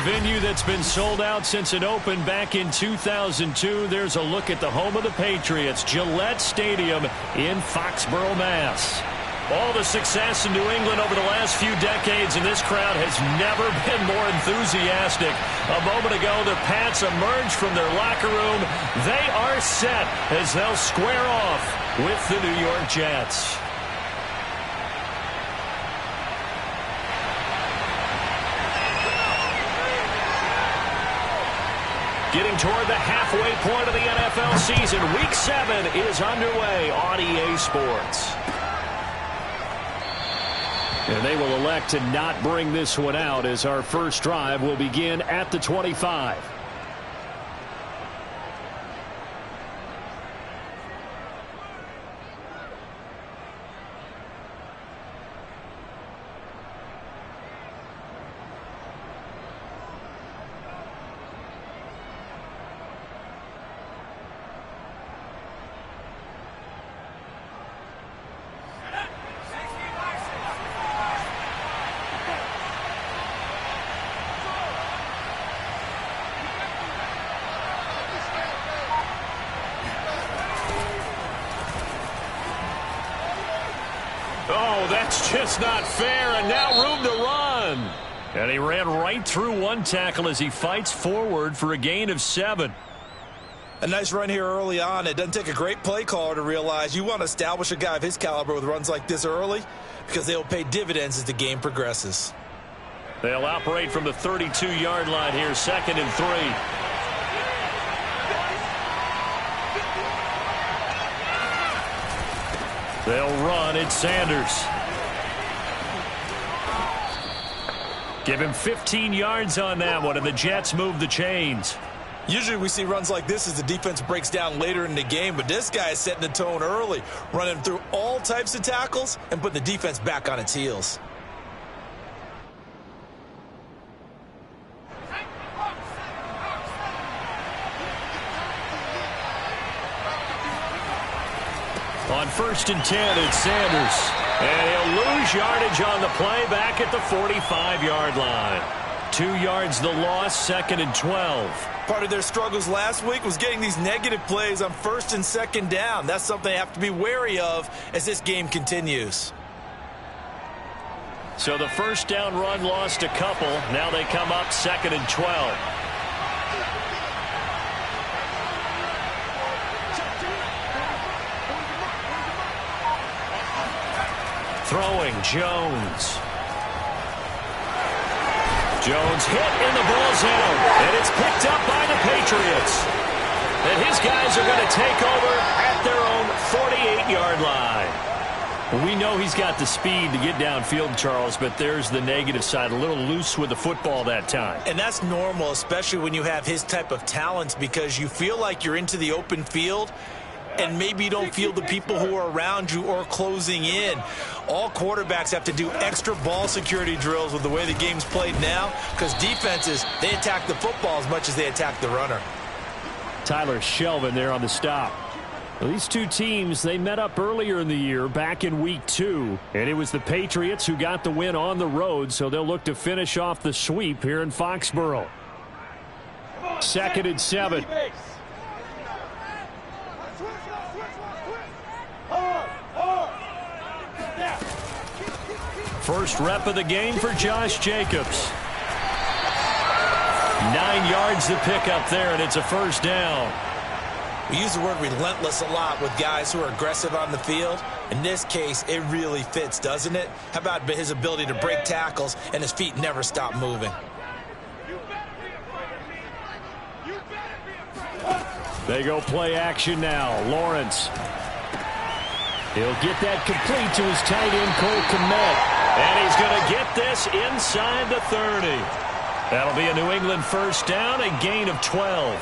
venue that's been sold out since it opened back in 2002. There's a look at the home of the Patriots, Gillette Stadium in Foxborough, Mass. All the success in New England over the last few decades, and this crowd has never been more enthusiastic. A moment ago, the Pats emerged from their locker room. They are set as they'll square off with the New York Jets. Getting toward the halfway point of the NFL season, Week 7 is underway on EA Sports. And they will elect to not bring this one out as our first drive will begin at the 25. Oh, that's just not fair, and now room to run. And he ran right through one tackle as he fights forward for a gain of 7. A nice run here early on. It doesn't take a great play caller to realize you want to establish a guy of his caliber with runs like this early because they'll pay dividends as the game progresses. They'll operate from the 32-yard line here, 2nd and 3. They'll run. It's Sanders. Give him 15 yards on that one, and the Jets move the chains. Usually we see runs like this as the defense breaks down later in the game, but this guy is setting the tone early, running through all types of tackles and putting the defense back on its heels. On 1st and 10, it's Sanders. And he'll lose yardage on the play back at the 45-yard line. 2 yards the loss, 2nd and 12. Part of their struggles last week was getting these negative plays on 1st and 2nd down. That's something they have to be wary of as this game continues. So the first down run lost a couple. Now they come up 2nd and 12. Throwing, Jones. Jones hit in the ball zone, and it's picked up by the Patriots. And his guys are going to take over at their own 48-yard line. We know he's got the speed to get downfield, Charles, but there's the negative side, a little loose with the football that time. And that's normal, especially when you have his type of talents, because you feel like you're into the open field, and maybe you don't feel the people who are around you or closing in. All quarterbacks have to do extra ball security drills with the way the game's played now, because defenses, they attack the football as much as they attack the runner. Tyler Shelvin there on the stop. Well, these two teams, they met up earlier in the year back in Week 2, and it was the Patriots who got the win on the road, so they'll look to finish off the sweep here in Foxborough. 2nd and 7. First rep of the game for Josh Jacobs. 9 yards to pick up there, and it's a first down. We use the word relentless a lot with guys who are aggressive on the field. In this case, it really fits, doesn't it? How about his ability to break tackles and his feet never stop moving? They go play action now. Lawrence. He'll get that complete to his tight end, Cole Kmet. And he's going to get this inside the 30. That'll be a New England first down, a gain of 12.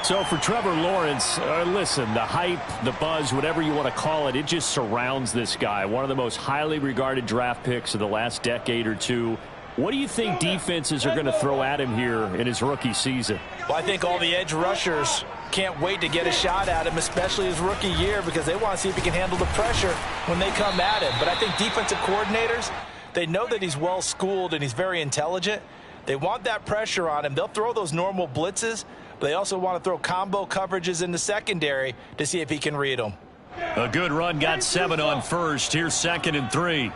So for Trevor Lawrence, listen, the hype, the buzz, whatever you want to call it, it just surrounds this guy. One of the most highly regarded draft picks of the last decade or two. What do you think defenses are going to throw at him here in his rookie season? Well, I think all the edge rushers can't wait to get a shot at him, especially his rookie year, because they want to see if he can handle the pressure when they come at him. But I think defensive coordinators, they know that he's well-schooled and he's very intelligent. They want that pressure on him. They'll throw those normal blitzes, but they also want to throw combo coverages in the secondary to see if he can read them. A good run, got 7 on first. Here's 2nd and 3.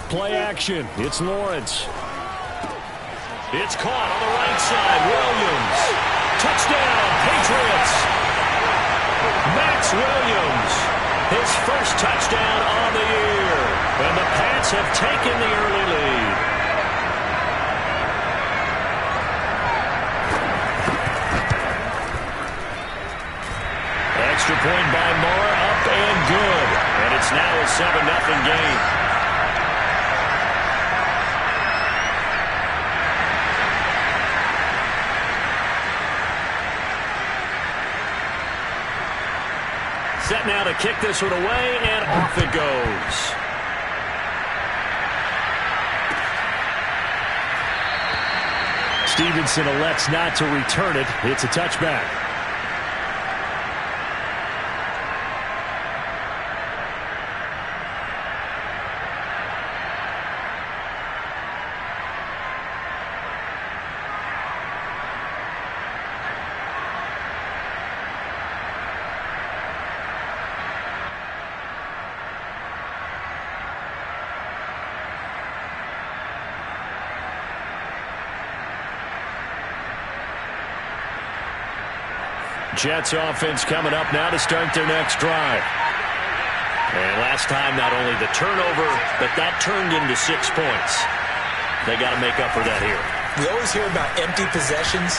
Play action. It's Lawrence. It's caught on the right side. Williams. Touchdown, Patriots. Max Williams. His first touchdown on the year. And the Pats have taken the early lead. Extra point by Moore, up and good. And it's now a 7-0 game. Set now to kick this one away, and off it goes. Stevenson elects not to return it. It's a touchback. Jets offense coming up now to start their next drive. And last time, not only the turnover, but that turned into 6 points. They got to make up for that here. We always hear about empty possessions,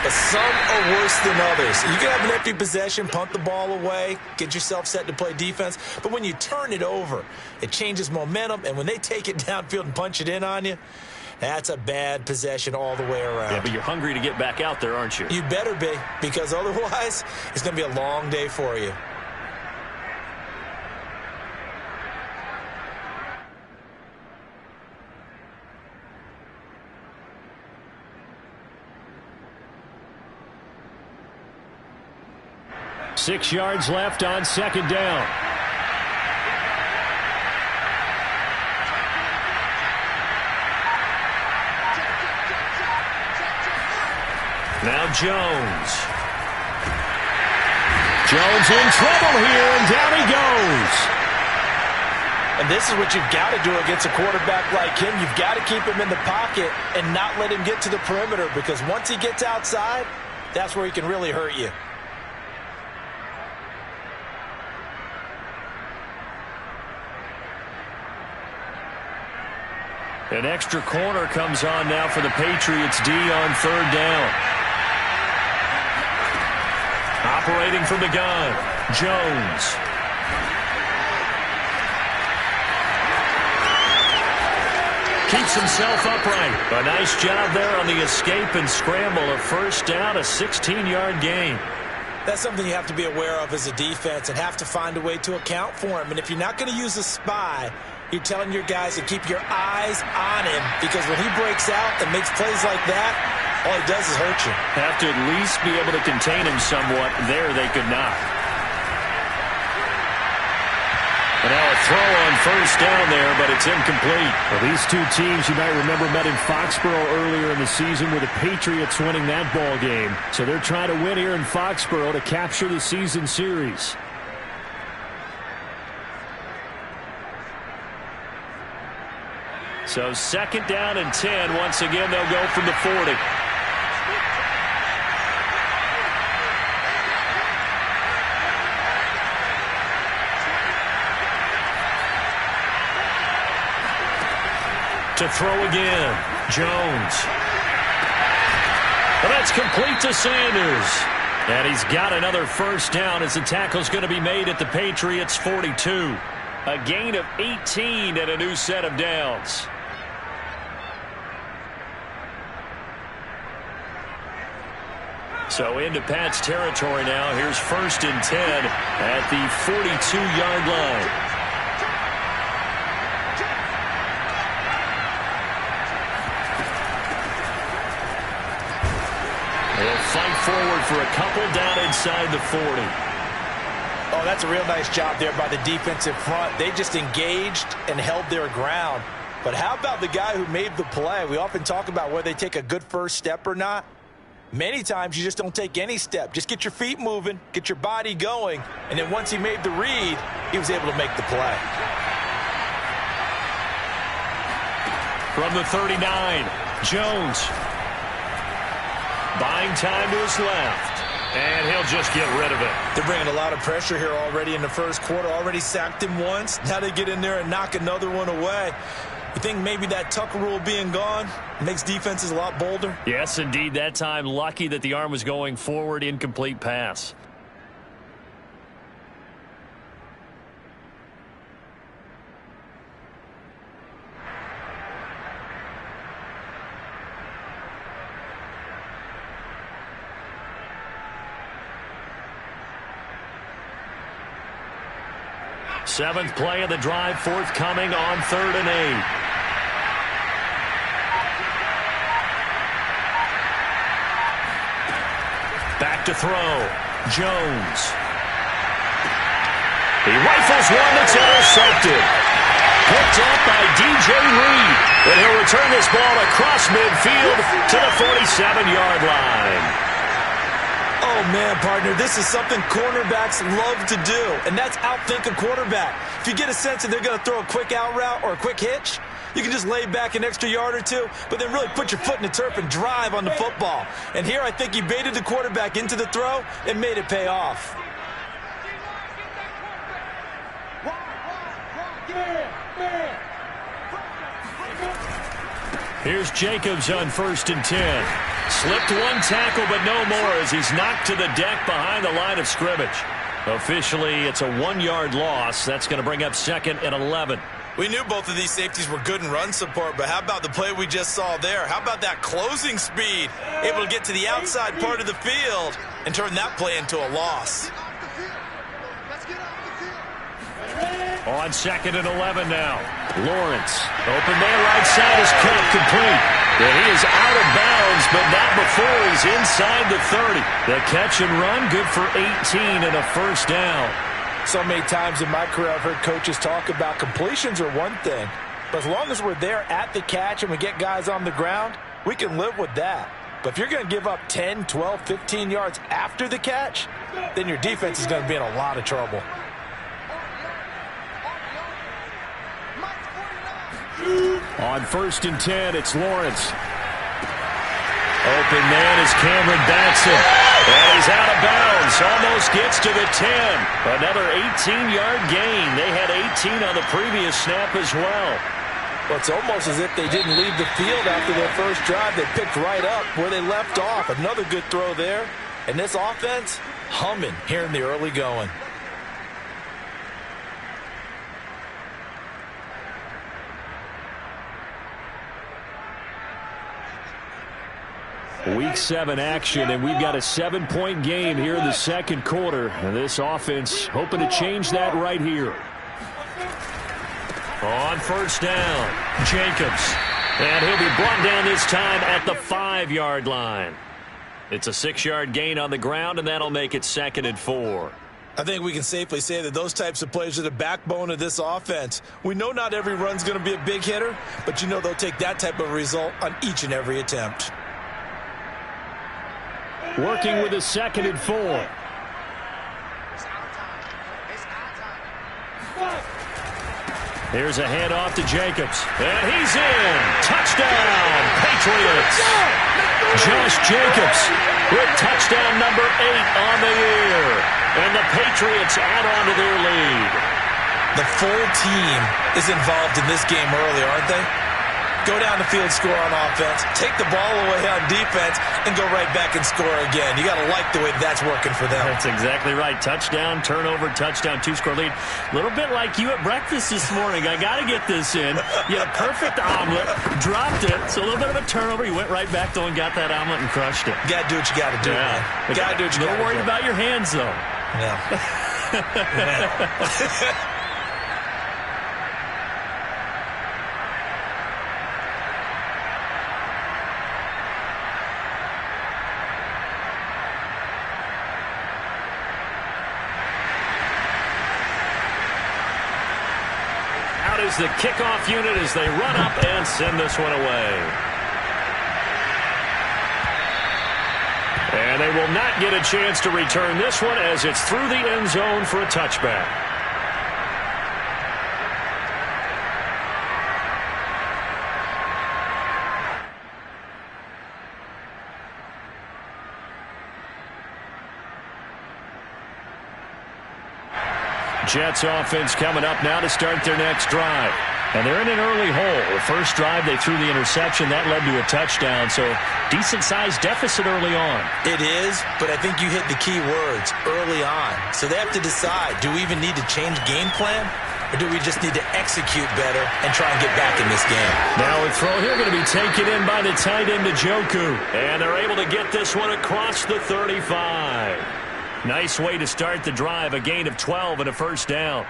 but some are worse than others. You can have an empty possession, punt the ball away, get yourself set to play defense, but when you turn it over, it changes momentum, and when they take it downfield and punch it in on you, that's a bad possession all the way around. Yeah, but you're hungry to get back out there, aren't you? You better be, because otherwise it's going to be a long day for you. Six yards left on 2nd down. Now Jones. Jones in trouble here, and down he goes. And this is what you've got to do against a quarterback like him. You've got to keep him in the pocket and not let him get to the perimeter, because once he gets outside, that's where he can really hurt you. An extra corner comes on now for the Patriots D on 3rd down. Operating from the gun, Jones. Keeps himself upright. A nice job there on the escape and scramble. A first down, a 16-yard gain. That's something you have to be aware of as a defense and have to find a way to account for him. And if you're not going to use a spy, you're telling your guys to keep your eyes on him, because when he breaks out and makes plays like that, all he does is hurt you. Have to at least be able to contain him somewhat. There they could not. And now a throw on first down there, but it's incomplete. Well, these two teams, you might remember, met in Foxborough earlier in the season with the Patriots winning that ball game. So they're trying to win here in Foxborough to capture the season series. So 2nd down and 10. Once again, they'll go from the 40. To throw again, Jones. Well, that's complete to Sanders. And he's got another first down as the tackle's going to be made at the Patriots' 42. A gain of 18 and a new set of downs. So into Pat's territory now. Here's 1st and 10 at the 42-yard line. They'll fight forward for a couple down inside the 40. Oh, that's a real nice job there by the defensive front. They just engaged and held their ground. But how about the guy who made the play? We often talk about whether they take a good first step or not. Many times you just don't take any step. Just get your feet moving, get your body going, and then once he made the read, he was able to make the play. From the 39, Jones. Buying time to his left. And he'll just get rid of it. They're bringing a lot of pressure here already in the first quarter. Already sacked him once. Now they get in there and knock another one away. You think maybe that Tucker rule being gone makes defenses a lot bolder? Yes, indeed. That time, lucky that the arm was going forward. Incomplete pass. Seventh play of the drive forthcoming on 3rd and 8. Back to throw. Jones. He rifles one that's intercepted. Picked up by DJ Reed. And he'll return this ball across midfield to the 47-yard line. Oh, man, partner, this is something cornerbacks love to do, and that's outthink a quarterback. If you get a sense that they're going to throw a quick out route or a quick hitch, you can just lay back an extra yard or two, but then really put your foot in the turf and drive on the football. And here I think he baited the quarterback into the throw and made it pay off. Here's Jacobs on 1st and 10. Slipped one tackle, but no more as he's knocked to the deck behind the line of scrimmage. Officially, it's a 1-yard loss. That's going to bring up 2nd and 11. We knew both of these safeties were good in run support, but how about the play we just saw there? How about that closing speed? Able to get to the outside part of the field and turn that play into a loss. On 2nd and 11 now. Lawrence. Open man right side is cut complete. And he is out of bounds, but not before he's inside the 30. The catch and run, good for 18 and a first down. So many times in my career I've heard coaches talk about completions are one thing. But as long as we're there at the catch and we get guys on the ground, we can live with that. But if you're going to give up 10, 12, 15 yards after the catch, then your defense is going to be in a lot of trouble. On 1st and 10, it's Lawrence. Open man is Cameron Batson. And he's out of bounds. Almost gets to the 10. Another 18-yard gain. They had 18 on the previous snap as well. Well, it's almost as if they didn't leave the field after their first drive. They picked right up where they left off. Another good throw there. And this offense, humming here in the early going. Week 7 action, and we've got a 7-point game here in the second quarter. And this offense hoping to change that right here. On 1st down, Jacobs. And he'll be brought down this time at the 5-yard line. It's a 6-yard gain on the ground, and that'll make it 2nd and 4. I think we can safely say that those types of plays are the backbone of this offense. We know not every run's going to be a big hitter, but you know they'll take that type of result on each and every attempt. Working with a 2nd and 4. Here's a handoff to Jacobs. And he's in. Touchdown, Patriots. Josh Jacobs with touchdown number 8 on the year. And the Patriots add on to their lead. The full team is involved in this game early, aren't they? Go down the field, score on offense, take the ball away on defense, and go right back and score again. You got to like the way that's working for them. That's exactly right. Touchdown, turnover, touchdown, 2-score lead. A little bit like you at breakfast this morning. I got to get this in. You had a perfect omelet, dropped it, so a little bit of a turnover. You went right back, though, and got that omelet and crushed it. You got to do what you got to do, man. You got to do what you got to do. A little worried about your hands, though. Yeah. is the kickoff unit as they run up and send this one away. And they will not get a chance to return this one as it's through the end zone for a touchback. Jets offense coming up now to start their next drive. And they're in an early hole. The first drive, they threw the interception. That led to a touchdown. So decent-sized deficit early on. It is, but I think you hit the key words, early on. So they have to decide, do we even need to change game plan? Or do we just need to execute better and try and get back in this game? Now a throw here going to be taken in by the tight end, Njoku. And they're able to get this one across the 35. Nice way to start the drive, a gain of 12 and a first down.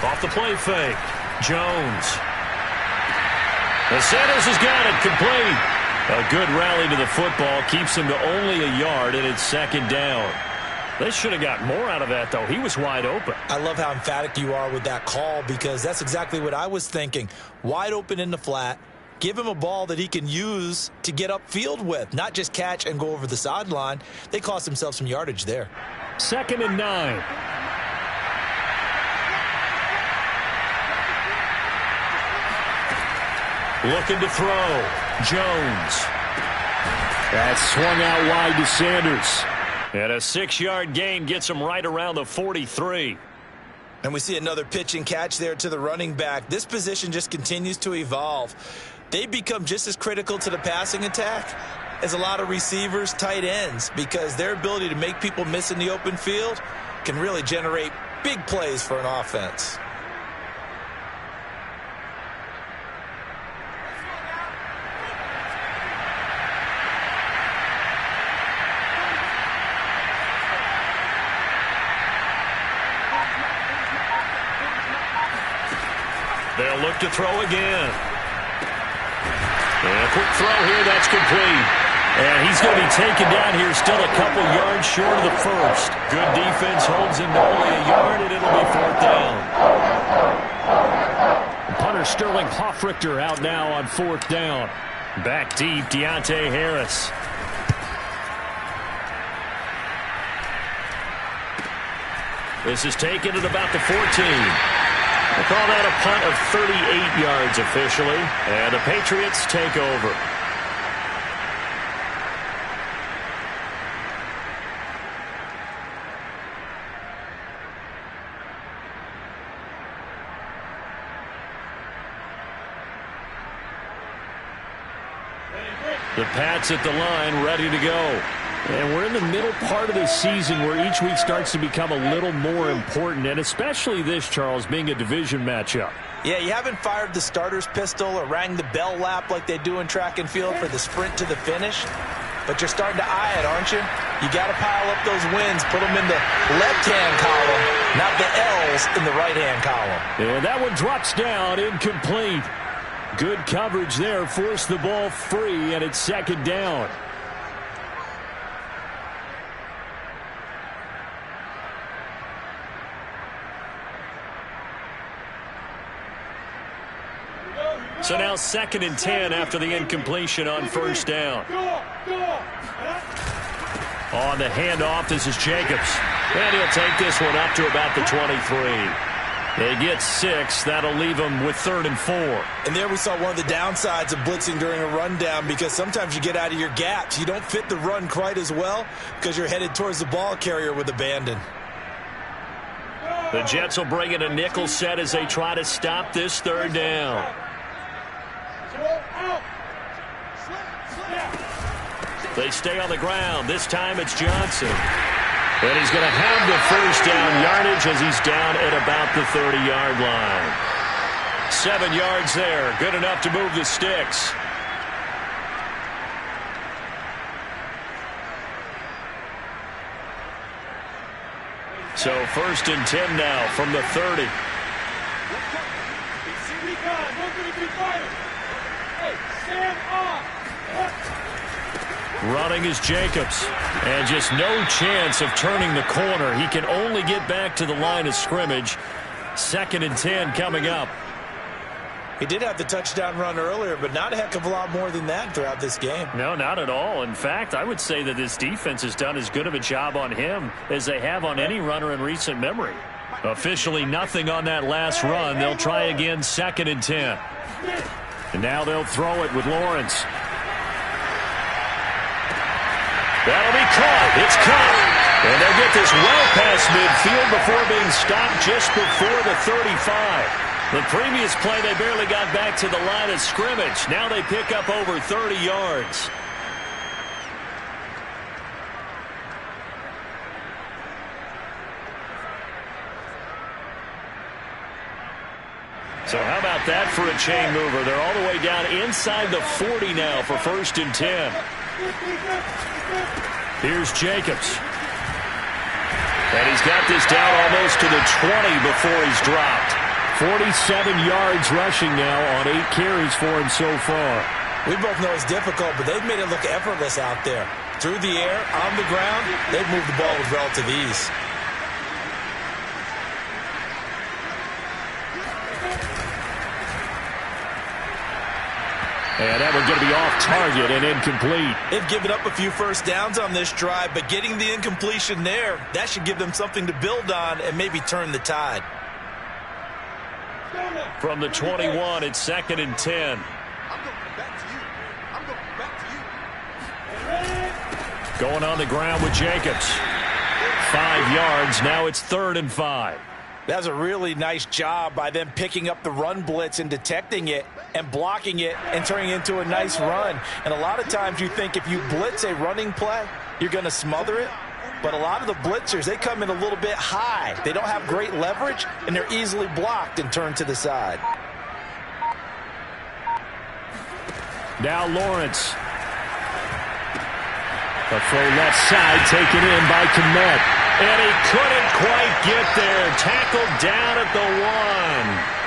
Off the play fake. Jones. The Sanders has got it complete. A good rally to the football keeps him to only a yard, and it's second down. They should have got more out of that, though. He was wide open. I love how emphatic you are with that call because that's exactly what I was thinking. Wide open in the flat. Give him a ball that he can use to get upfield with, not just catch and go over the sideline. They cost themselves some yardage there. 2nd and 9. Looking to throw. Jones. That's swung out wide to Sanders. And a 6-yard gain gets him right around the 43. And we see another pitch and catch there to the running back. This position just continues to evolve. They become just as critical to the passing attack as a lot of receivers, tight ends, because their ability to make people miss in the open field can really generate big plays for an offense. They'll look to throw again. And a quick throw here, that's complete. And he's going to be taken down here, still a couple yards short of the first. Good defense holds him to only a yard, and it'll be 4th down. Punter Sterling Hoffrichter out now on 4th down. Back deep, Deontay Harris. This is taken at about the 14. We'll call that a punt of 38 yards officially, and the Patriots take over. The Pats at the line, ready to go. And we're in the middle part of the season where each week starts to become a little more important, and especially this, Charles, being a division matchup. Yeah, you haven't fired the starter's pistol or rang the bell lap like they do in track and field for the sprint to the finish, but you're starting to eye it, aren't you? You got to pile up those wins, put them in the left-hand column, not the L's in the right-hand column. And that one drops down, incomplete. Good coverage there, forced the ball free, and it's 2nd down. So now 2nd and 10 after the incompletion on 1st down. On the handoff, this is Jacobs. And he'll take this one up to about the 23. They get 6. That'll leave them with 3rd and 4. And there we saw one of the downsides of blitzing during a rundown, because sometimes you get out of your gaps. You don't fit the run quite as well because you're headed towards the ball carrier with abandon. The Jets will bring in a nickel set as they try to stop this 3rd down. They stay on the ground. This time it's Johnson. And he's going to have the first down yardage as he's down at about the 30-yard line. 7 yards there. Good enough to move the sticks. So 1st and 10 now from the 30. Running is Jacobs. And just no chance of turning the corner. He can only get back to the line of scrimmage. 2nd and 10 coming up. He did have the touchdown run earlier, but not a heck of a lot more than that throughout this game. No, not at all. In fact, I would say that this defense has done as good of a job on him as they have on any runner in recent memory. Officially nothing on that last run. They'll try again 2nd and 10. And now they'll throw it with Lawrence. That'll be caught. It's caught. And they'll get this well past midfield before being stopped just before the 35. The previous play, they barely got back to the line of scrimmage. Now they pick up over 30 yards. So how about that for a chain mover? They're all the way down inside the 40 now for 1st and 10. Here's Jacobs. And he's got this down almost to the 20 before he's dropped. 47 yards rushing now on 8 carries for him so far. We both know it's difficult, but they've made it look effortless out there. Through the air, on the ground, they've moved the ball with relative ease. And that one's going to be off target and incomplete. They've given up a few first downs on this drive, but getting the incompletion there, that should give them something to build on and maybe turn the tide. From the 21, it's 2nd and 10. Going on the ground with Jacobs. 5 yards. Now it's 3rd and 5. That was a really nice job by them picking up the run blitz and detecting it and blocking it and turning it into a nice run. And a lot of times you think if you blitz a running play, you're going to smother it. But a lot of the blitzers, they come in a little bit high. They don't have great leverage, and they're easily blocked and turned to the side. Now Lawrence. The full left side taken in by Komet. And he couldn't quite get there. Tackled down at the 1.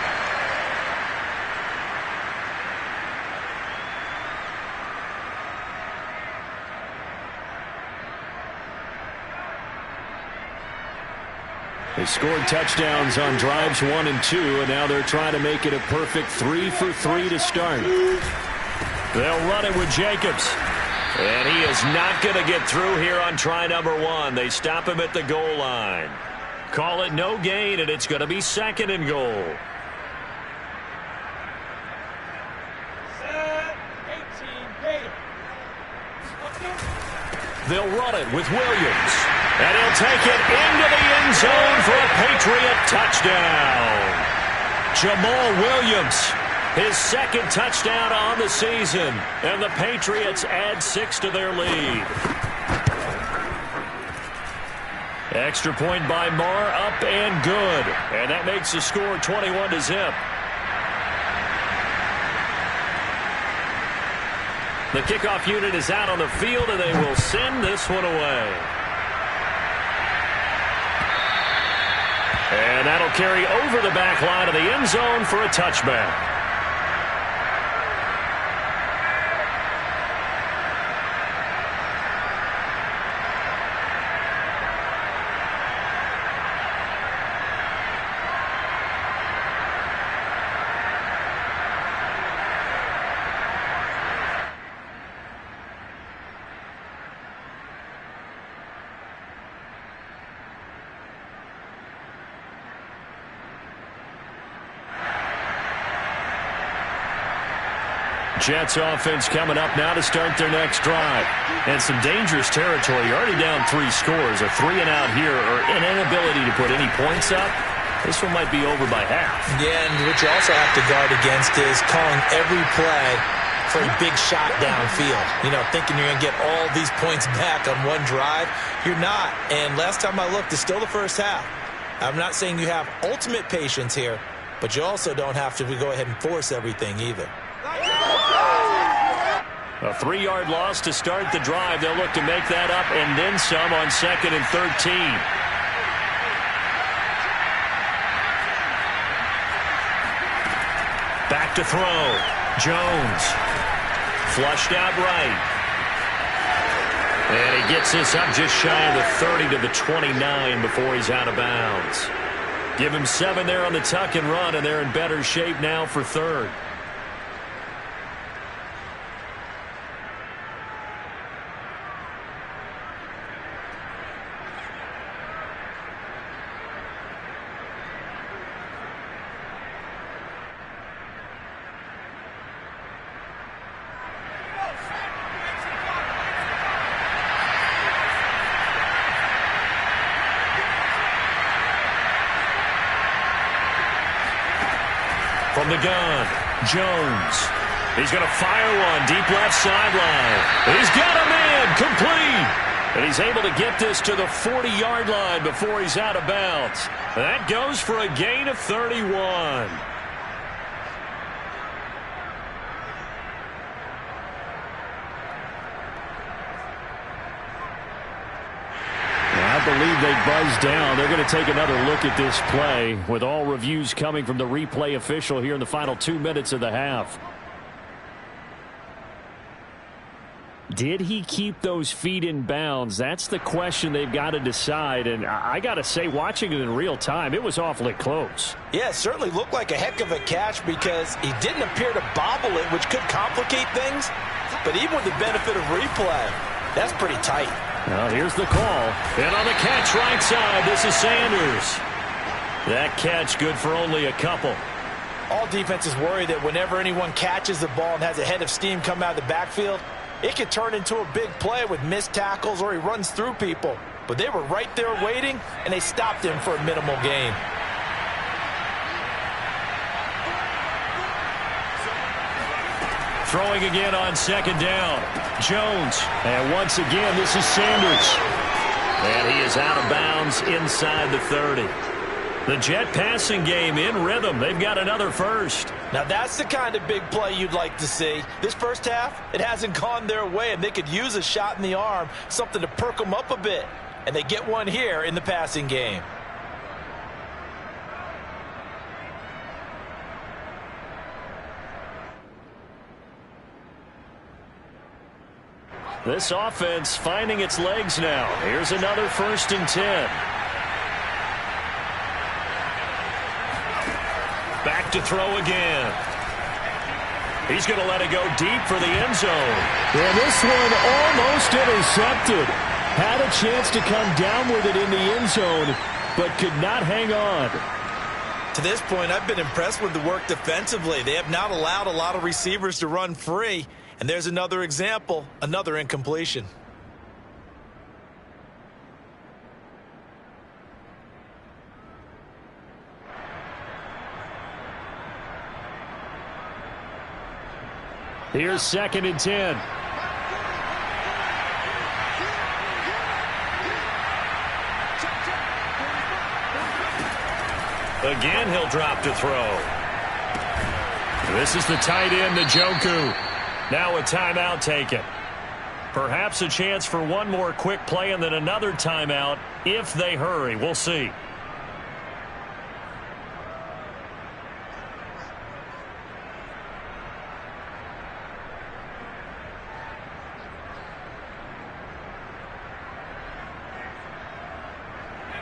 They scored touchdowns on drives 1 and 2, and now they're trying to make it a perfect 3 for 3 to start. They'll run it with Jacobs. And he is not going to get through here on try number 1. They stop him at the goal line. Call it no gain, and it's going to be 2nd and goal. They'll run it with Williams. And he'll take it into the end zone for a Patriot touchdown. Jamal Williams, his 2nd touchdown on the season. And the Patriots add 6 to their lead. Extra point by Marr, up and good. And that makes the score 21-0. The kickoff unit is out on the field, and they will send this one away. And that'll carry over the back line of the end zone for a touchback. Jets offense coming up now to start their next drive. And some dangerous territory. You're already down 3 scores. A 3 and out here, or an inability to put any points up. This one might be over by half. Yeah, and what you also have to guard against is calling every play for a big shot downfield. You know, thinking you're going to get all these points back on one drive. You're not. And last time I looked, it's still the first half. I'm not saying you have ultimate patience here, but you also don't have to go ahead and force everything either. A 3-yard loss to start the drive. They'll look to make that up and then some on 2nd and 13. Back to throw. Jones. Flushed out right. And he gets this up just shy of the 30 to the 29 before he's out of bounds. Give him 7 there on the tuck and run, and they're in better shape now for third. From the gun, Jones. He's going to fire one deep left sideline. He's got him in, complete. And he's able to get this to the 40-yard line before he's out of bounds. That goes for a gain of 31. I believe they buzzed down. They're going to take another look at this play with all reviews coming from the replay official here in the final 2 minutes of the half. Did he keep those feet in bounds? That's the question they've got to decide. And I got to say, watching it in real time, it was awfully close. Yeah, it certainly looked like a heck of a catch because he didn't appear to bobble it, which could complicate things. But even with the benefit of replay, that's pretty tight. Well, here's the call. And on the catch right side, this is Sanders. That catch good for only a couple. All defenses worry that whenever anyone catches the ball and has a head of steam come out of the backfield, it could turn into a big play with missed tackles or he runs through people. But they were right there waiting, and they stopped him for a minimal gain. Throwing again on second down. Jones. And once again, this is Sanders. And he is out of bounds inside the 30. The Jet passing game in rhythm. They've got another first. Now that's the kind of big play you'd like to see. This first half, it hasn't gone their way, and they could use a shot in the arm, something to perk them up a bit. And they get one here in the passing game. This offense finding its legs now. Here's another 1st and 10. Back to throw again. He's going to let it go deep for the end zone. And this one almost intercepted. Had a chance to come down with it in the end zone, but could not hang on. To this point, I've been impressed with the work defensively. They have not allowed a lot of receivers to run free. And there's another example, another incompletion. Here's 2nd and 10. Again, he'll drop to throw. This is the tight end, Njoku. Now a timeout taken. Perhaps a chance for one more quick play and then another timeout if they hurry. We'll see.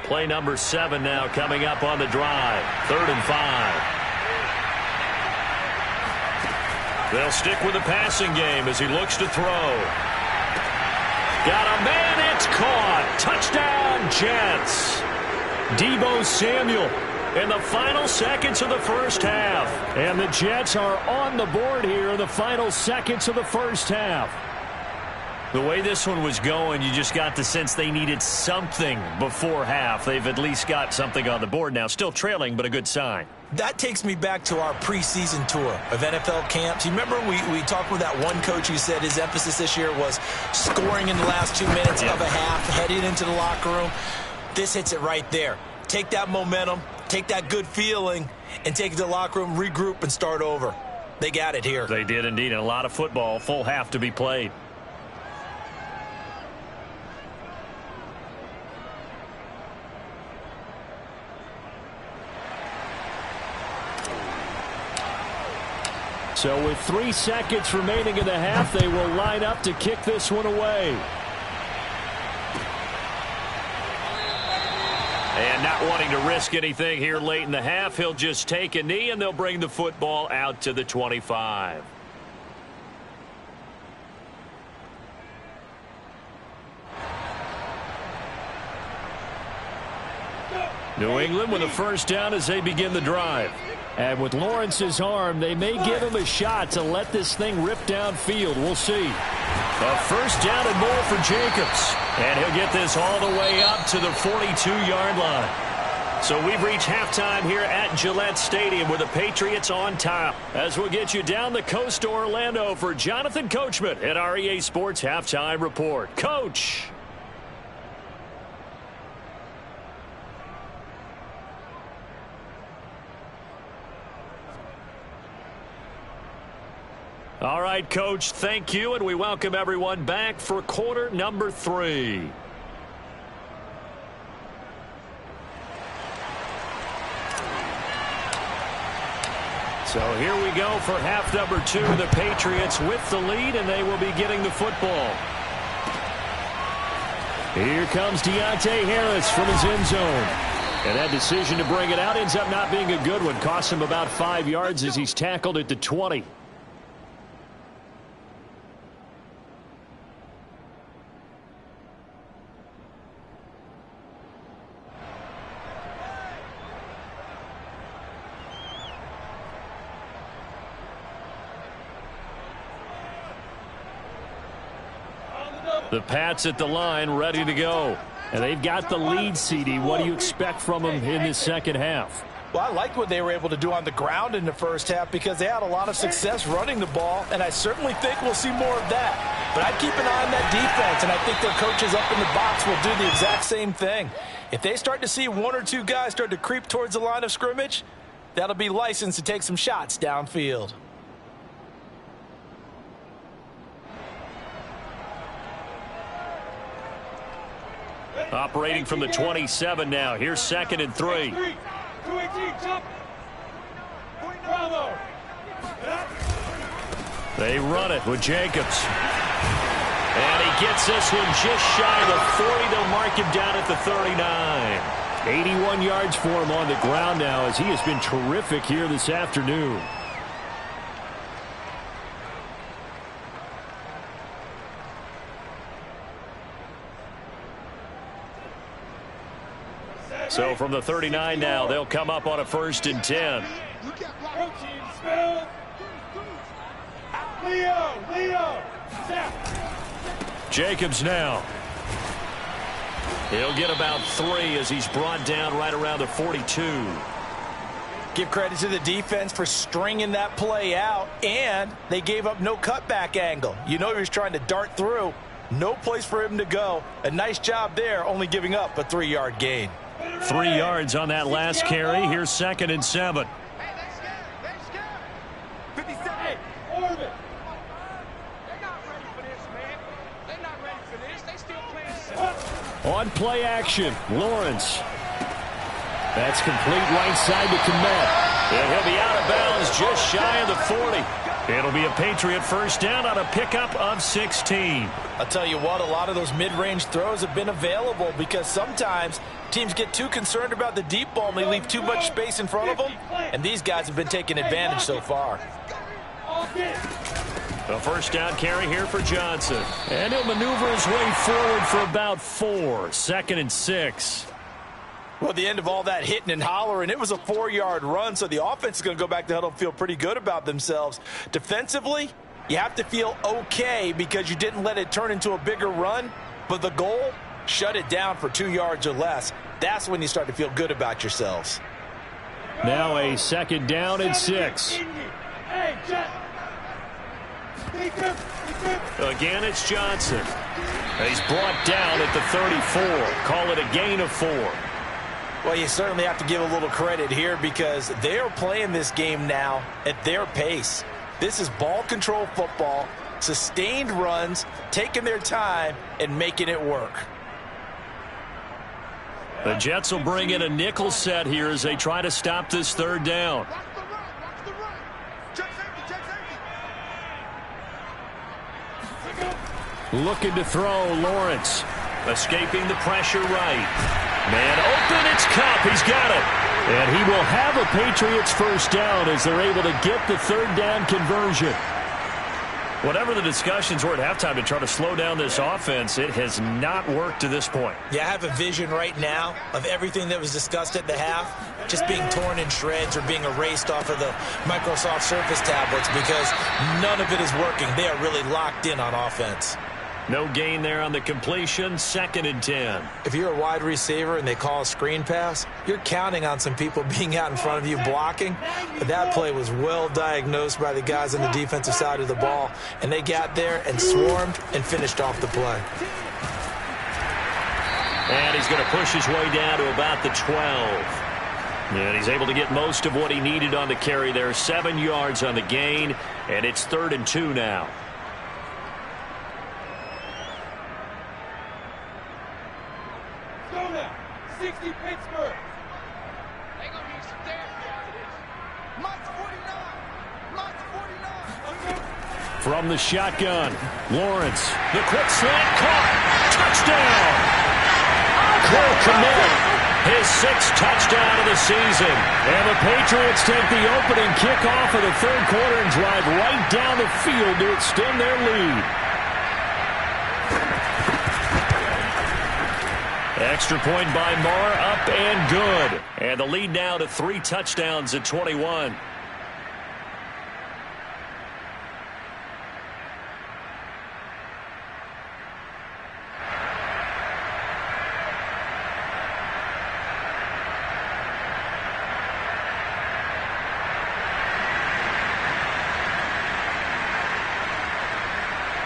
Play number 7 now coming up on the drive. 3rd and 5. They'll stick with the passing game as he looks to throw. Got a man, it's caught. Touchdown, Jets. Deebo Samuel in the final seconds of the first half. And the Jets are on the board here in the final seconds of the first half. The way this one was going, you just got the sense they needed something before half. They've at least got something on the board now. Still trailing, but a good sign. That takes me back to our preseason tour of NFL camps. You remember we talked with that one coach who said his emphasis this year was scoring in the last 2 minutes of a half, heading into the locker room. This hits it right there. Take that momentum, take that good feeling, and take it to the locker room, regroup, and start over. They got it here. They did indeed. And a lot of football, full half to be played. So with 3 seconds remaining in the half, they will line up to kick this one away. And not wanting to risk anything here late in the half, he'll just take a knee and they'll bring the football out to the 25. New England with a first down as they begin the drive. And with Lawrence's arm, they may give him a shot to let this thing rip downfield. We'll see. A first down and more for Jacobs. And he'll get this all the way up to the 42-yard line. So we've reached halftime here at Gillette Stadium with the Patriots on top. As we'll get you down the coast to Orlando for Jonathan Coachman at our EA Sports Halftime Report. Coach. All right, Coach, thank you, and we welcome everyone back for quarter number 3. So here we go for half number 2. The Patriots with the lead, and they will be getting the football. Here comes Deontay Harris from his end zone. And that decision to bring it out ends up not being a good one. Costs him about 5 yards as he's tackled at the 20. The Pats at the line, ready to go. And they've got the lead, CD. What do you expect from them in this second half? Well, I like what they were able to do on the ground in the first half because they had a lot of success running the ball, and I certainly think we'll see more of that. But I'd keep an eye on that defense, and I think their coaches up in the box will do the exact same thing. If they start to see 1 or 2 guys start to creep towards the line of scrimmage, that'll be licensed to take some shots downfield. Operating from the 27 now. Here's 2nd and 3. They run it with Jacobs. And he gets this one just shy of the 40. They'll mark him down at the 39. 81 yards for him on the ground now as he has been terrific here this afternoon. So from the 39 now, they'll come up on a 1st and 10. Jacobs now. He'll get about 3 as he's brought down right around the 42. Give credit to the defense for stringing that play out, and they gave up no cutback angle. You know he was trying to dart through. No place for him to go. A nice job there, only giving up a 3-yard gain. 3 yards on that last carry. Here's 2nd and 7. On play action, Lawrence. That's complete right side to Komet. And he'll be out of bounds just shy of the 40. It'll be a Patriot first down on a pickup of 16. I'll tell you what, a lot of those mid-range throws have been available because sometimes teams get too concerned about the deep ball and they leave too much space in front of them, and these guys have been taking advantage so far. A first down carry here for Johnson. And he'll maneuver his way forward for about 4. 2nd and 6. Well, the end of all that hitting and hollering, it was a 4-yard run, so the offense is going to go back to huddle and feel pretty good about themselves. Defensively, you have to feel okay because you didn't let it turn into a bigger run, but the goal, shut it down for 2 yards or less. That's when you start to feel good about yourselves. Now a 2nd down and 6. Again, it's Johnson. He's brought down at the 34. Call it a gain of 4. Well, you certainly have to give a little credit here because they are playing this game now at their pace. This is ball control football, sustained runs, taking their time, and making it work. The Jets will bring in a nickel set here as they try to stop this 3rd down. Looking to throw, Lawrence. Escaping the pressure right. Man open, it's Cup. He's got it. And he will have a Patriots first down as they're able to get the third down conversion. Whatever the discussions were at halftime to try to slow down this offense, it has not worked to this point. Yeah, I have a vision right now of everything that was discussed at the half just being torn in shreds or being erased off of the Microsoft Surface tablets because none of it is working. They are really locked in on offense. No gain there on the completion, 2nd and 10. If you're a wide receiver and they call a screen pass, you're counting on some people being out in front of you blocking. But that play was well diagnosed by the guys on the defensive side of the ball, and they got there and swarmed and finished off the play. And he's going to push his way down to about the 12. And he's able to get most of what he needed on the carry there. 7 yards on the gain, and it's 3rd and 2 now. Go now. 60 Pittsburgh. They gonna need some damn confidence. Mike's 49. Mike's 49. From the shotgun, Lawrence. The quick slant caught. Touchdown. Cole Kmet, his 6th touchdown of the season. And the Patriots take the opening kickoff of the 3rd quarter and drive right down the field to extend their lead. Extra point by Marr, up and good. And the lead now to 3 touchdowns at 21.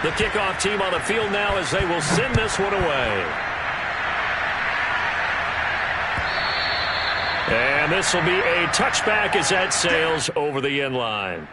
The kickoff team on the field now as they will send this one away. And this will be a touchback as that sails over the end line.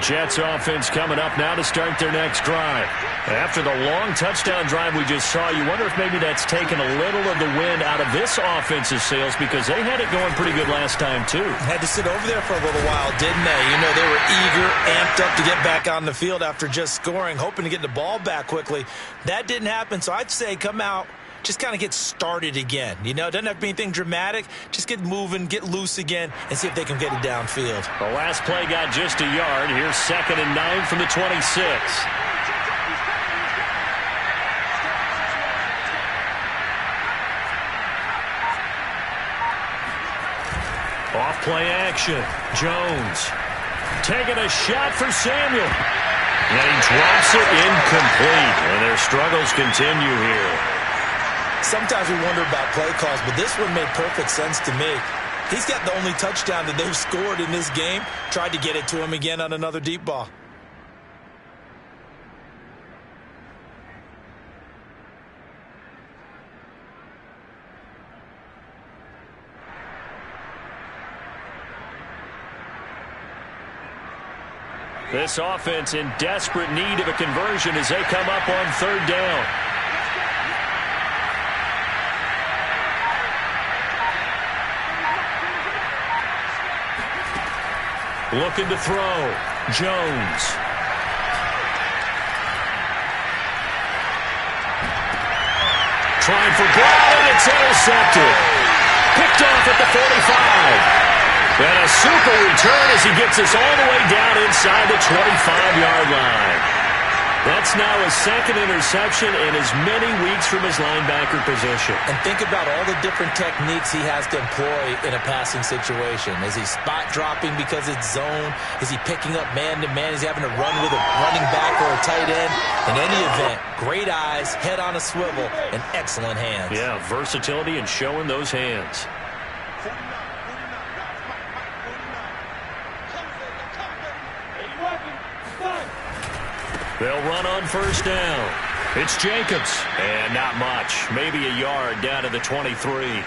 Jets offense coming up now to start their next drive. After the long touchdown drive we just saw, you wonder if maybe that's taken a little of the wind out of this offense's sails because they had it going pretty good last time too. Had to sit over there for a little while, didn't they? You know, they were eager, amped up to get back on the field after just scoring, hoping to get the ball back quickly. That didn't happen, so I'd say come out, just kind of get started again. You know, it doesn't have to be anything dramatic. Just get moving, get loose again, and see if they can get it downfield. The last play got just a yard. Here's 2nd and 9 from the 26. Off play action. Jones taking a shot for Samuel. And he drops it incomplete. And their struggles continue here. Sometimes we wonder about play calls, but this one made perfect sense to me. He's got the only touchdown that they've scored in this game. Tried to get it to him again on another deep ball. This offense in desperate need of a conversion as they come up on 3rd down. Looking to throw. Jones. Trying for Brown, and it's intercepted. Picked off at the 45. And a super return as he gets us all the way down inside the 25-yard line. That's now his 2nd interception in as many weeks from his linebacker position. And think about all the different techniques he has to employ in a passing situation. Is he spot dropping because it's zone? Is he picking up man-to-man? Is he having to run with a running back or a tight end? In any event, great eyes, head on a swivel, and excellent hands. Yeah, versatility and showing those hands. They'll run on 1st down. It's Jacobs. And not much. Maybe a yard down to the 23.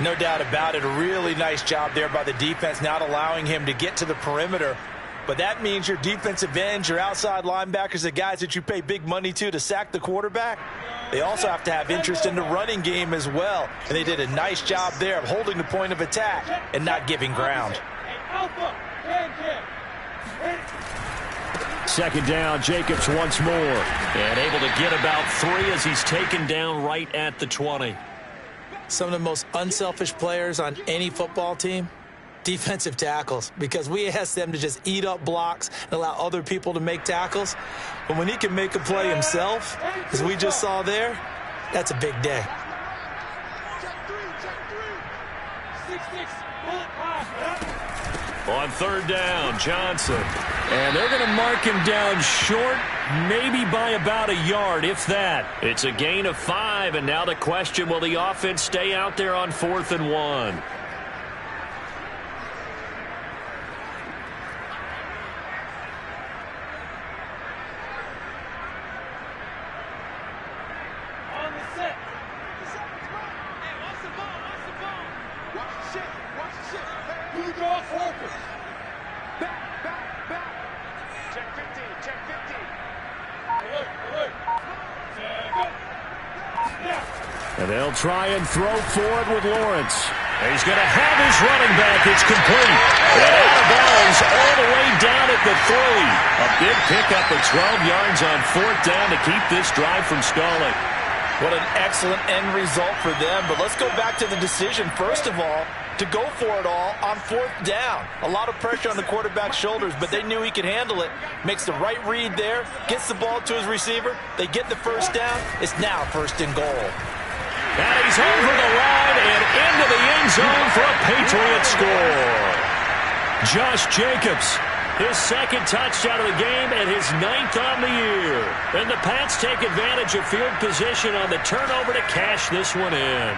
No doubt about it. A really nice job there by the defense, not allowing him to get to the perimeter But that means your defensive ends, your outside linebackers, the guys that you pay big money to sack the quarterback, they also have to have interest in the running game as well. And they did a nice job there of holding the point of attack and not giving ground. Second down, Jacobs once more. And able to get about 3 as he's taken down right at the 20. Some of the most unselfish players on any football team, defensive tackles, because we ask them to just eat up blocks and allow other people to make tackles. But when he can make a play himself, as we just saw there, that's a big day. On third down, Johnson. And they're going to mark him down short, maybe by about a yard, if that. It's a gain of 5, and now the question, will the offense stay out there on 4th and 1? And they'll try and throw forward with Lawrence. He's going to have his running back. It's complete. And out of bounds all the way down at the 3. A big pickup of 12 yards on 4th down to keep this drive from stalling. What an excellent end result for them. But let's go back to the decision, first of all, to go for it all on 4th down. A lot of pressure on the quarterback's shoulders, but they knew he could handle it. Makes the right read there, gets the ball to his receiver. They get the first down. It's now 1st and goal. And he's over the line and into the end zone for a Patriots score. Josh Jacobs, his 2nd touchdown of the game and his 9th on the year. And the Pats take advantage of field position on the turnover to cash this one in.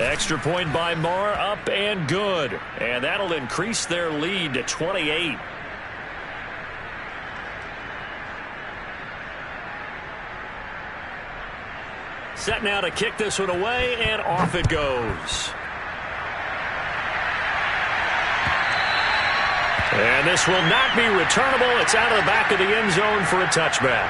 Extra point by Marr, up and good. And that'll increase their lead to 28. Set now to kick this one away, and off it goes. And this will not be returnable. It's out of the back of the end zone for a touchback.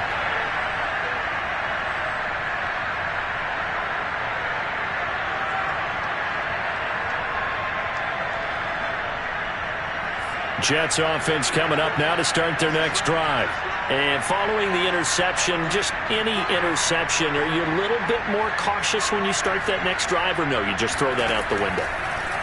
Jets offense coming up now to start their next drive. And following the interception, just any interception, are you a little bit more cautious when you start that next drive, or no, you just throw that out the window?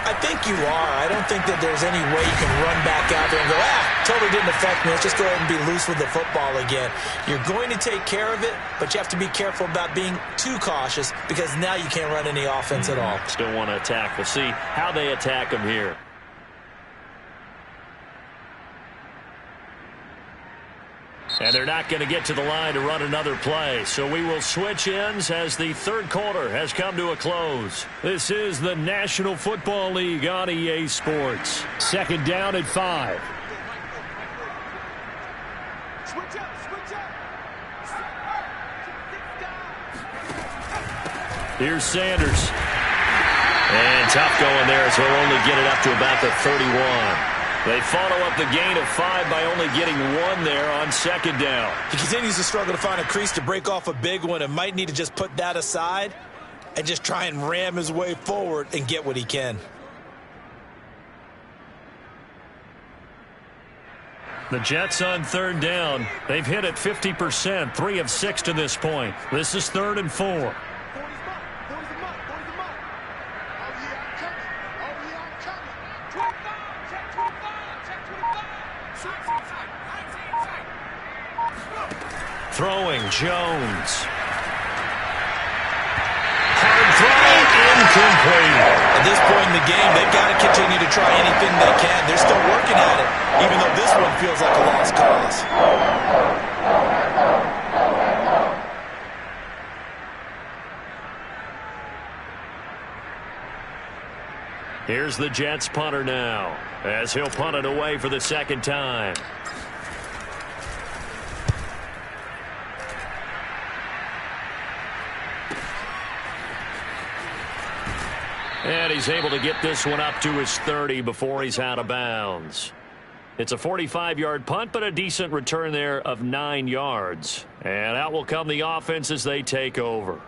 I think you are. I don't think that there's any way you can run back out there and go, totally didn't affect me. Let's just go ahead and be loose with the football again. You're going to take care of it, but you have to be careful about being too cautious because now you can't run any offense at all. Still want to attack. We'll see how they attack them here. And they're not going to get to the line to run another play. So we will switch ends as the 3rd quarter has come to a close. This is the National Football League on EA Sports. 2nd down at 5. Switch up. Here's Sanders. And tough going there as he'll only get it up to about the 31. They follow up the gain of 5 by only getting 1 there on 2nd down. He continues to struggle to find a crease to break off a big one and might need to just put that aside and just try and ram his way forward and get what he can. The Jets on 3rd down. They've hit it 50%, 3 of 6 to this point. This is 3rd and 4. Throwing, Jones. Hard throw, incomplete. At this point in the game, they've got to continue to try anything they can. They're still working at it, even though this one feels like a lost cause. Here's the Jets punter now, as he'll punt it away for the 2nd time. And he's able to get this one up to his 30 before he's out of bounds. It's a 45-yard punt, but a decent return there of 9 yards. And out will come the offense as they take over.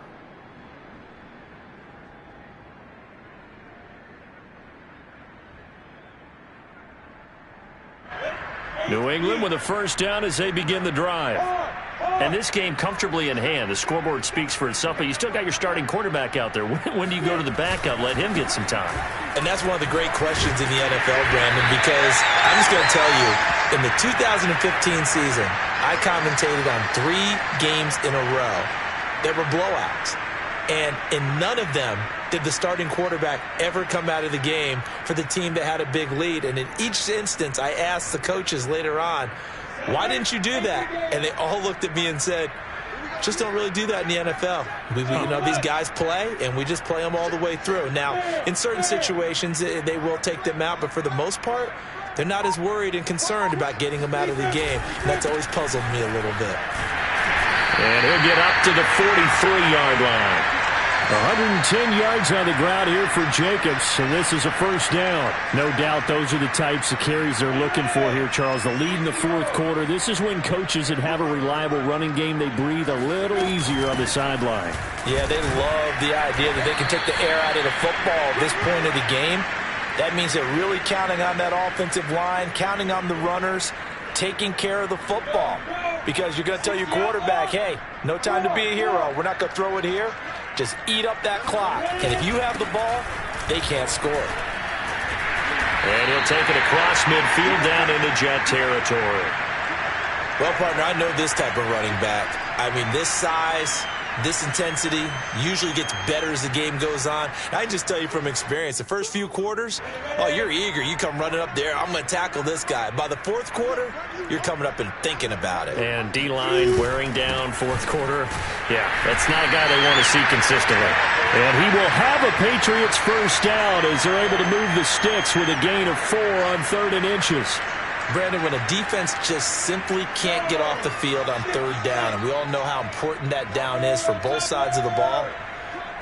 New England with a first down as they begin the drive. And this game comfortably in hand. The scoreboard speaks for itself, but you still got your starting quarterback out there. When do you go to the backup, let him get some time? And that's one of the great questions in the NFL, Brandon, because I'm just going to tell you, in the 2015 season, I commentated on 3 games in a row that were blowouts. And in none of them did the starting quarterback ever come out of the game for the team that had a big lead. And in each instance, I asked the coaches later on, why didn't you do that? And they all looked at me and said, just don't really do that in the NFL. These guys play, and we just play them all the way through. Now, in certain situations, they will take them out, but for the most part, they're not as worried and concerned about getting them out of the game. And that's always puzzled me a little bit. And he'll get up to the 43-yard line. 110 yards on the ground here for Jacobs, and this is a first down. No doubt those are the types of carries they're looking for here, Charles. The lead in the fourth quarter. This is when coaches that have a reliable running game, they breathe a little easier on the sideline. Yeah, they love the idea that they can take the air out of the football at this point of the game. That means they're really counting on that offensive line, counting on the runners, taking care of the football. Because you're going to tell your quarterback, hey, no time to be a hero. We're not going to throw it here. Just eat up that clock. And if you have the ball, they can't score. And he'll take it across midfield down into Jet territory. Well, partner, I know this type of running back. I mean, this size, this intensity usually gets better as the game goes on. I can just tell you from experience, the first few quarters, oh, you're eager. You come running up there, I'm going to tackle this guy. By the fourth quarter, you're coming up and thinking about it. And D-line wearing down fourth quarter. Yeah, that's not a guy they want to see consistently. And he will have a Patriots first down as they're able to move the sticks with a gain of 4 on 3rd and inches. Brandon, when a defense just simply can't get off the field on 3rd down, and we all know how important that down is for both sides of the ball,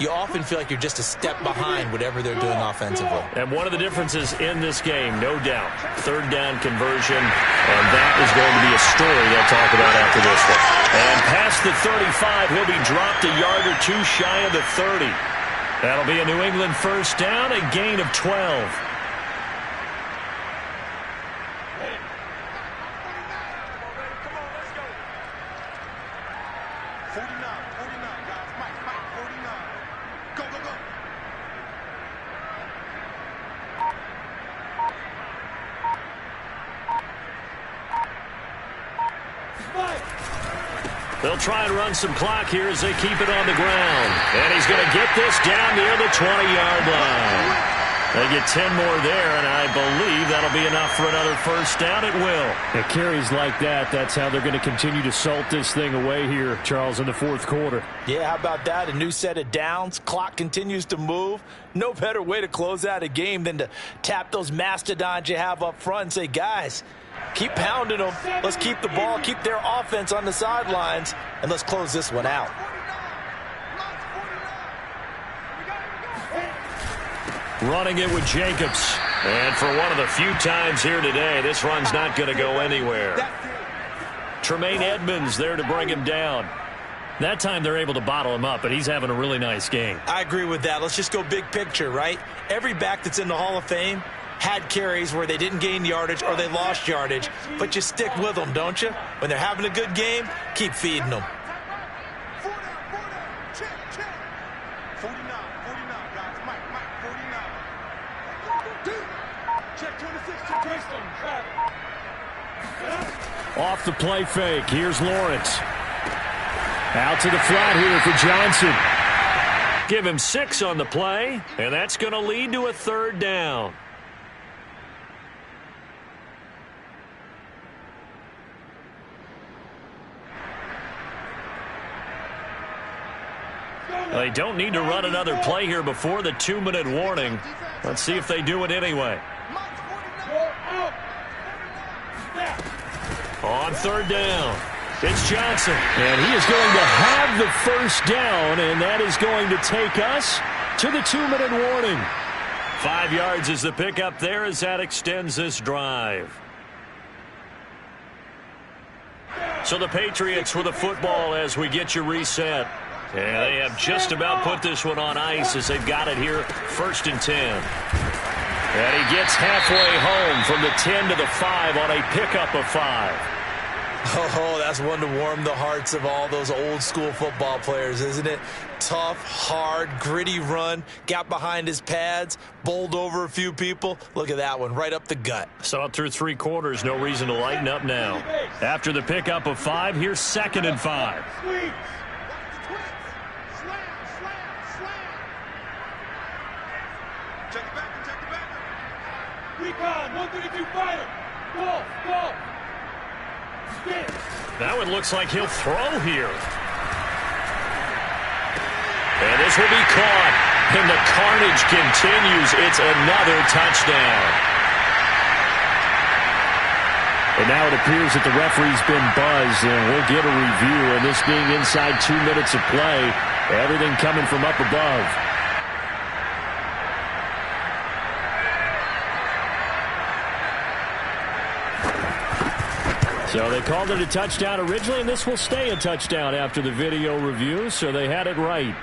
you often feel like you're just a step behind whatever they're doing offensively. And one of the differences in this game, no doubt, 3rd down conversion, and that is going to be a story they'll talk about after this one. And past the 35, he'll be dropped a yard or 2 shy of the 30. That'll be a New England first down, a gain of 12. They'll try and run some clock here as they keep it on the ground. And he's going to get this down near the 20-yard line. They get 10 more there, and I believe that'll be enough for another first down. It will. It carries like that. That's how they're going to continue to salt this thing away here, Charles, in the fourth quarter. Yeah, how about that? A new set of downs. Clock continues to move. No better way to close out a game than to tap those mastodons you have up front and say, guys, keep pounding them. Let's keep the ball, keep their offense on the sidelines, and let's close this one out. Running it with Jacobs. And for one of the few times here today, this run's not going to go anywhere. Tremaine Edmonds there to bring him down. That time they're able to bottle him up, but he's having a really nice game. I agree with that. Let's just go big picture, right? Every back that's in the Hall of Fame had carries where they didn't gain yardage or they lost yardage, but you stick with them, don't you? When they're having a good game, keep feeding them. 49, guys. Mike, 49. Check 26, check 26. Off the play fake. Here's Lawrence. Out to the flat here for Johnson. Give him 6 on the play, and that's going to lead to a 3rd down. They don't need to run another play here before the 2-minute warning. Let's see if they do it anyway. On 3rd down, it's Johnson. And he is going to have the first down, and that is going to take us to the 2-minute warning. 5 yards is the pickup there as that extends this drive. So the Patriots with the football as we get you reset. And they have just about put this one on ice as they've got it here, 1st and 10. And he gets halfway home from the 10 to the 5 on a pickup of 5. Oh, that's one to warm the hearts of all those old school football players, isn't it? Tough, hard, gritty run, got behind his pads, bowled over a few people. Look at that one, right up the gut. Saw it through 3 quarters, no reason to lighten up now. After the pickup of 5, here's 2nd and 5. Squeeze. Check it back and check it back. Recon, 132 fighter. Golf, golf. Spin. That one looks like he'll throw here. And this will be caught. And the carnage continues. It's another touchdown. And now it appears that the referee's been buzzed, and we'll get a review. And this being inside 2 minutes of play, everything coming from up above. So they called it a touchdown originally, and this will stay a touchdown after the video review, so they had it right.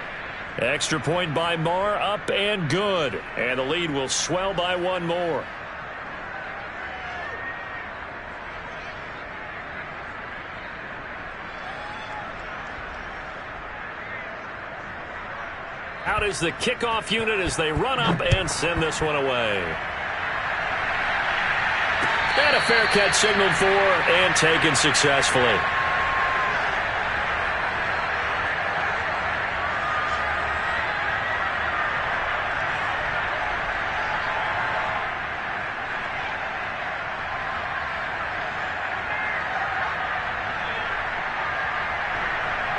Extra point by Marr, up and good. And the lead will swell by 1 more. Out is the kickoff unit as they run up and send this one away. And a fair catch signaled for and taken successfully.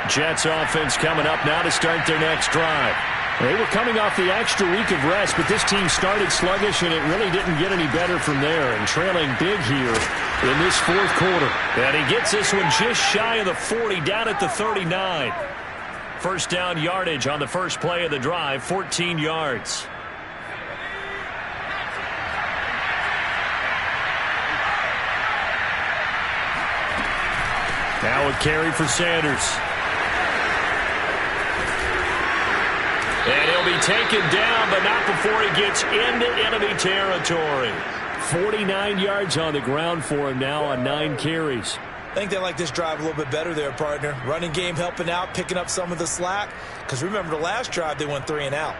Jets offense coming up now to start their next drive. They were coming off the extra week of rest, but this team started sluggish, and it really didn't get any better from there, and trailing big here in this 4th quarter. And he gets this one just shy of the 40, down at the 39. First down yardage on the first play of the drive, 14 yards. Now a carry for Sanders. And he'll be taken down, but not before he gets into enemy territory. 49 yards on the ground for him now on 9 carries. I think they like this drive a little bit better there, partner. Running game helping out, picking up some of the slack. Because remember the last drive, they went 3 and out.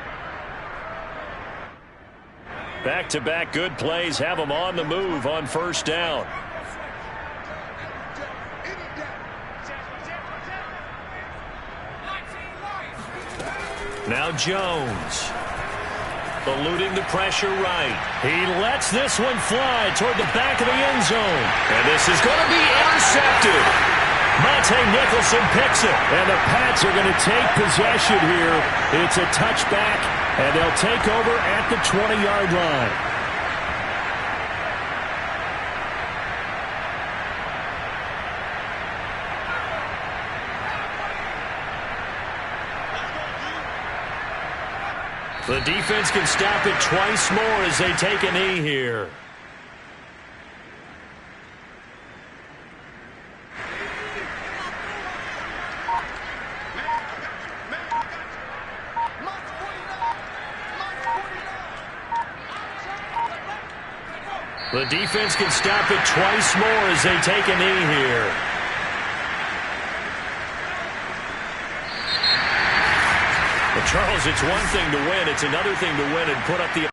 Back-to-back good plays have them on the move on first down. Now Jones, eluding the pressure right. He lets this one fly toward the back of the end zone. And this is going to be intercepted. Monte Nicholson picks it. And the Pats are going to take possession here. It's a touchback, and they'll take over at the 20-yard line. The defense can stop it twice more as they take a knee here. The defense can stop it twice more as they take a knee here. Well, Charles, it's one thing to win. It's another thing to win and put up the